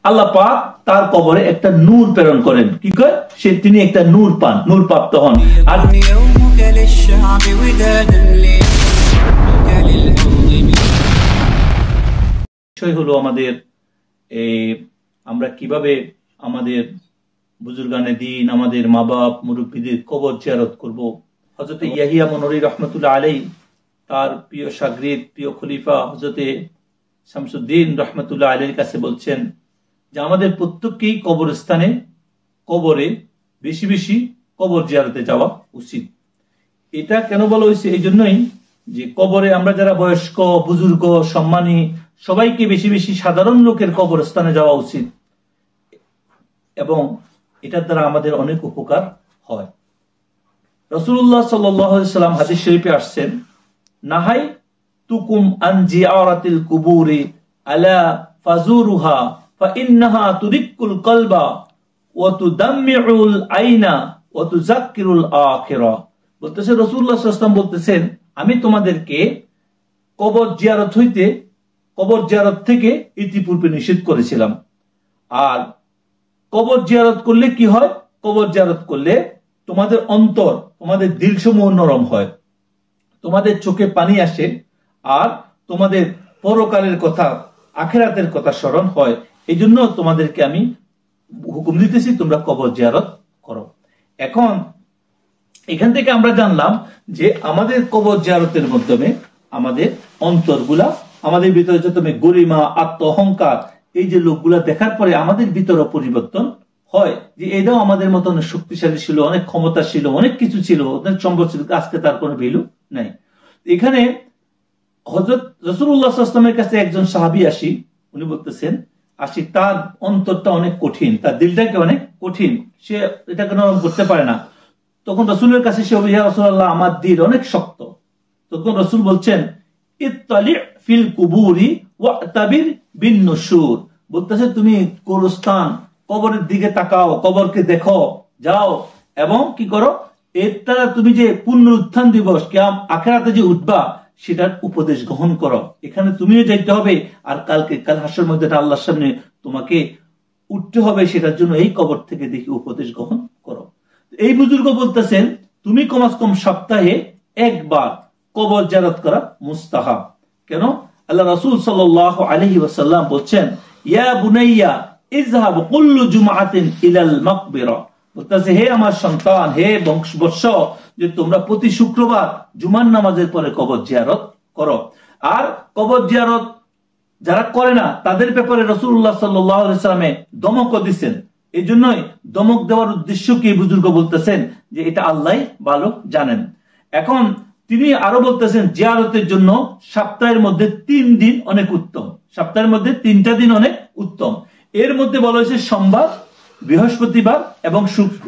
আল্লাহ পাক তার কবরে একটা নূর প্রেরণ করেন। কি করে? তিনি একটা নূর পান, নূর প্রাপ্ত হন। আর বিষয় হলো আমাদের আমরা কিভাবে আমাদের বুজুর্গানে দিন, আমাদের মা বাপ মুরব্বীদের কবর জিয়ারত করব। হযরত ইয়াহিয়া মনরি রহমতুল্লাহ আলাইহি তার প্রিয় শাগরিদ, প্রিয় খলিফা হযরতে শামসুদ্দিন রহমতুল্লাহ আলাইহির কাছে বলছেন যে আমাদের প্রত্যেককেই কবরস্থানে, কবরে বেশি বেশি কবর জিয়ারতে যাওয়া উচিত। এটা কেন বলা হয়েছে? এই জন্যই যে কবরে আমরা যারা বয়স্ক, বুজুর্গ, সম্মানী, সবাইকে বেশি বেশি সাধারণ লোকের কবরস্থানে যাওয়া উচিত এবং এটার দ্বারা আমাদের অনেক উপকার হয়। রাসূলুল্লাহ সাল্লাল্লাহু আলাইহি ওয়াসাল্লাম হাদিস শরীফে আসছেন, নাহাই তুকুম আন জিয়ারাতিল কুবুরি আলা ফাজুরুহা ফাইন্নাহা তুরিক্কুল কলবা ওয়া তুদাম্মিউল আইনা ওয়া তুযাক্কিরুল আখিরা। বলতেছে রাসূলুল্লাহ সাল্লাল্লাহু আলাইহি ওয়াসাল্লাম বলতেছেন, আমি তোমাদেরকে কবর জিয়ারত থেকে ইতিপূর্বে নিষেধ করেছিলাম। আর কবর জিয়ারত করলে কি হয়? কবর জিয়ারত করলে তোমাদের অন্তর, তোমাদের দিলসমূহ নরম হয়, তোমাদের চোখে পানি আসে, আর তোমাদের পরকালের কথা, আখিরাতের কথা স্মরণ হয়। এই জন্য তোমাদেরকে আমি হুকুম দিতেছি তোমরা কবর জিয়ারত করো। এখন এখান থেকে আমরা জানলাম যে আমাদের কবর জিয়ারতের মাধ্যমে আমাদের অন্তরগুলা, আমাদের ভিতরে যত গরিমা, আত্ম অহংকার, এই যে লোকগুলা দেখার পরে আমাদের ভিতরে পরিবর্তন হয় যে এটাও আমাদের মতো অনেক শক্তিশালী ছিল, অনেক ক্ষমতা ছিল, অনেক কিছু ছিল, অনেক সম্পদ ছিল, আজকে তার কোনো ভ্যালু নাই। এখানে হযরত রাসূলুল্লাহ সাল্লাল্লাহু আলাইহি ওয়াসাল্লামের কাছে একজন সাহাবী আসি, উনি বলতেছেন তার অন্তরটা অনেক কঠিন, তার দিলটাকে অনেক কঠিন, সে এটাকে নরম করতে পারে না। তখন রাসূলের কাছে সে বলে, ইয়া রাসূলুল্লাহ, আমার দিল অনেক শক্ত। তখন রাসূল বলছেন, ইত্তালি ফিল কুবুরি ওয়াতাবির বিন নুশুর। বলতেছে তুমি কবরস্থান, কবরের দিকে তাকাও, কবরকে দেখো, যাও এবং কি করো, এর দ্বারা তুমি যে পুনরুত্থান দিবস, আখিরাতে যে উঠবা, সেটার উপদেশ গ্রহণ করো। এখানে তুমিও যাইতে হবে, আর কাল হাসরের মধ্যে আল্লাহর সামনে তোমাকে উঠতে হবে, সেটার জন্য এই কবর থেকে দেখি উপদেশ গ্রহণ করো। এই বুজুর্গ বলতেছেন তুমি কমাস কম সপ্তাহে একবার কবর জিয়ারত করা মুস্তাহাব। কেন? আল্লাহ রাসূল সাল্লাল্লাহু আলাইহি ওয়াসাল্লাম বলছেন, ইয়া বুনাইয়া ইযহাব কুল্লু জুমআতিন ইলাল মাকবিরা। বলতেছে, হে আমার সন্তান, হে বংশ, যে তোমরা প্রতি শুক্রবার জুমার নামাজের পরে কবর জিয়ারত করো। আর কবর জিয়ারত যারা করে না তাদের ব্যাপারে রাসূলুল্লাহ সাল্লাল্লাহু আলাইহি ওয়াসাল্লাম দমক দিয়েছেন। এই জন্যই দমক দেওয়ার উদ্দেশ্য কি বুজুর্গ বলতেছেন যে এটা আল্লাহ ভালো জানেন। এখন তিনি আরো বলতেছেন জিয়ারতের জন্য সপ্তাহের মধ্যে 3 দিন অনেক উত্তম, সপ্তাহের মধ্যে 3টা দিন অনেক উত্তম। এর মধ্যে বলা হয়েছে সোমবার, বৃহস্পতিবার এবং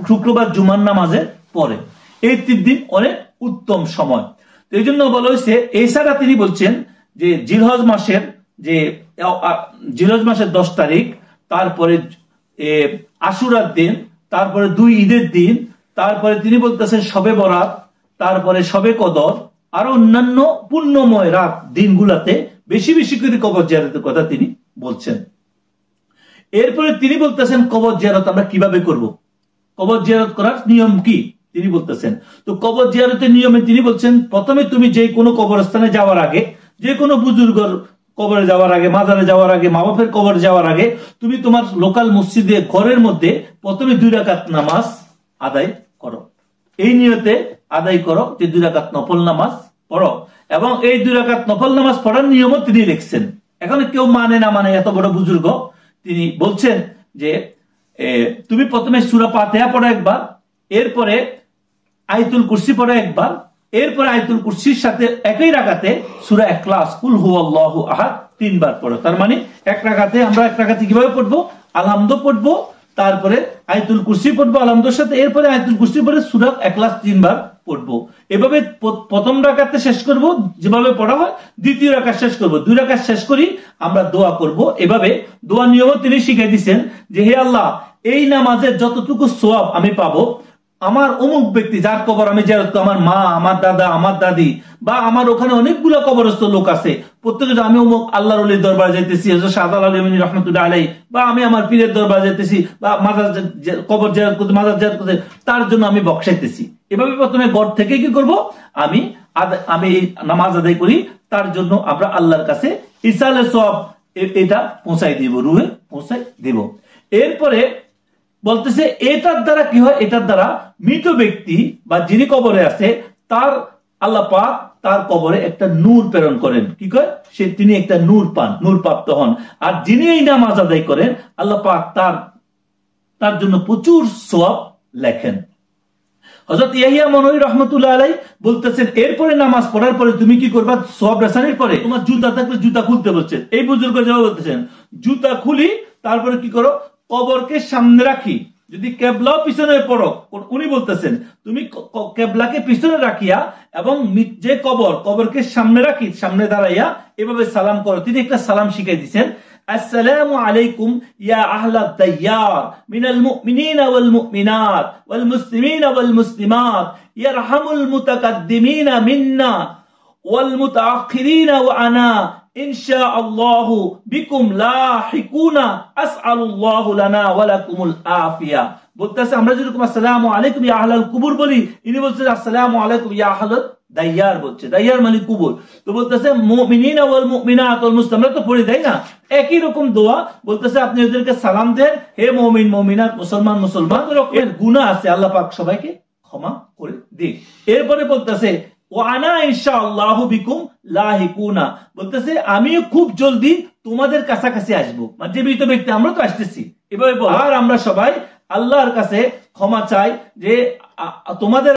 শুক্রবার জুমার নামাজের পরে, এই 3 দিন অনেক উত্তম সময়। তো এই জন্য বলা হয়েছে। এছাড়া তিনি বলছেন যে জিলহজ মাসের 10 তারিখ, তারপরে আশুরার দিন, তারপরে 2 ঈদের দিন, তারপরে তিনি বলতেছেন শবে বরাত, তারপরে শবে কদর, আরো অন্যান্য পুণ্যময় রাত দিনগুলাতে বেশি বেশি করে কবর জিয়ারতের কথা তিনি বলছেন। এরপরে তিনি বলতেছেন কবর জিয়ারত আমরা কিভাবে করব, কবর জিয়ারত করার নিয়ম কি তিনি বলতেছেন। তো কবর জিয়ারতের নিয়মে তিনি বলছেন, প্রথমে তুমি যে কোনো কবরস্থানে যাওয়ার আগে, যে কোনো বুজুর্গর কবরে যাওয়ার আগে, মাজারে যাওয়ার আগে, মা বাপের কবরে যাওয়ার আগে, তুমি তোমার লোকাল মসজিদে ঘরের মধ্যে প্রথমে 2 রাকাত নামাজ আদায় করো। এই নিয়তে আদায় করো যে 2 রাকাত নফল নামাজ পড়ো, এবং এই 2 রাকাত নফল নামাজ পড়ার নিয়মও তিনি লিখছেন। এখন কেউ মানে না মানে, এত বড় বুজুর্গ, তিনি বলছেন যে তুমি প্রথমে সূরা ফাতিহা পড়ো একবার, এরপরে আয়াতুল কুরসি পড়ো একবার, এরপরে আয়াতুল কুরসির সাথে একই রাকাতে সূরা ইখলাস কুল হুয়াল্লাহু আহাদ 3 বার পড়ো। তার মানে এক রাকাতে কিভাবে পড়বো? আলহামদু পড়বো, তারপরে আয়াতুল কুরসি পড়বো আলহামদুর সাথে, এরপরে আয়াতুল কুরসি পড়ে সূরা ইখলাস 3 বার পড়বো। এভাবে প্রথম রাকাতে শেষ করব যেভাবে পড়া হয়, দ্বিতীয় রাকাত শেষ করব, 2 রাকাত শেষ করি আমরা দোয়া করব। এভাবে দোয়া নিয়মও তিনি শিখিয়ে দিয়েছেন যে হে আল্লাহ, এই নামাজের যতটুকু সওয়াব আমি পাবো আমার অমুক ব্যক্তি যার কবর আমি জিয়ারত করি, আমার মা, আমার দাদা, আমার দাদি, বা আমার ওখানে অনেকগুলো কবরস্থ লোক আছে, প্রত্যেকে আমি অমুক আল্লাহর ওলির দরবার যেতেছি, শাহজালাল আলী রহমতুল্লাহ আলাই, বা আমি আমার পীরের দরবার যেতেছি, বা মাজার কবর জিয়ারত করতে, মাজার জিয়ারত করতে, তার জন্য আমি বক্সাইতেছি। এভাবে প্রথমে ঘর থেকে কি করব, আমি নামাজ আদায় করি, তার জন্য আমরা আল্লাহর কাছে ইসালে সওয়াব এটা পৌঁছাই দিব, রুহে পৌঁছাই দিব। এরপরে বলতেছে এটার দ্বারা কি হয়, এটার দ্বারা মৃত ব্যক্তি বা যিনি কবরে আছে তার আল্লাহ পাক তার কবরে একটা নূর প্রেরণ করেন। কি কয়, তিনি একটা নূর পান, নূর প্রাপ্ত হন। আর যিনি এই নামাজ আদায় করেন আল্লাহ পাক তার জন্য প্রচুর সওয়াব লেখেন। হযরত ইয়াহিয়া মনওয়ী রহমাতুল্লাহ আলাইহি বলতেছেন এরপরে নামাজ পড়ার পরে তুমি কি করবা, সওয়াব রাসানির পরে তোমার জুতা থাকলে জুতা খুলতে বলছেন। এই বুজুর্গ জবাব বলতেছেন জুতা খুলি, তারপরে কি করো, কবরকে সামনে রাখি, যদি কেবলাও পিছনে পড়ো, উনি বলতেছেন তুমি কেবলাকে পিছনে রাখিয়া এবং যে কবরকে সামনে রাখি, সামনে দাঁড়াইয়া এভাবে সালাম করো। তিনি একটা সালাম শিখাই দিচ্ছেন, আসসালামু আলাইকুম ইয়া আহলাদ দাইয়ার মিনাল মুমিনিনা ওয়াল মুমিনাত ওয়াল মুসলিমিনা ওয়াল মুসলিমাত ইয়ারহামুল মুতাকাদ্দিমিনা মিন্না ওয়াল মুতাআখিরিনা ওয়া আনা ইনশাআল্লাহু বিকুম লাহিকুনা আসআলুল্লাহু লানা ওয়া লাকুমুল আফিয়া। বলতেছে আমরা যেরকম আসসালামু আলাইকুম ইয়া আহলাল কুবুর বলি, ইনি বলছেন আসসালামু আলাইকুম ইয়া আহলাদ দাইয়ার, বলছে দাইয়ার মানে কুবুর। তো বলতেছে মুমিনিনা ওয়াল মুমিনাত ওয়াল মুসলিমিন, আমরা তো পড়ি তাই না, একই রকম দোয়া। বলতেছে আপনি ওদেরকে সালাম দেন, হে মুমিন মুমিনাত, মুসলমান মুসলমান, রকমের গুনাহ আছে আল্লাহ পাক সবাইকে ক্ষমা করে দিক। এরপরে বলতেছে ওয়ানা ইনশাআল্লাহু বিকুম লাহিকুনা, বলতেছে আমিও খুব জলদি তোমাদের কাছাকাছি আসবো, মানে যে মৃত ব্যক্তি আমরা তো আসতেছি এভাবে। আর আমরা সবাই আল্লাহর কাছে ক্ষমা চাই যে তোমাদের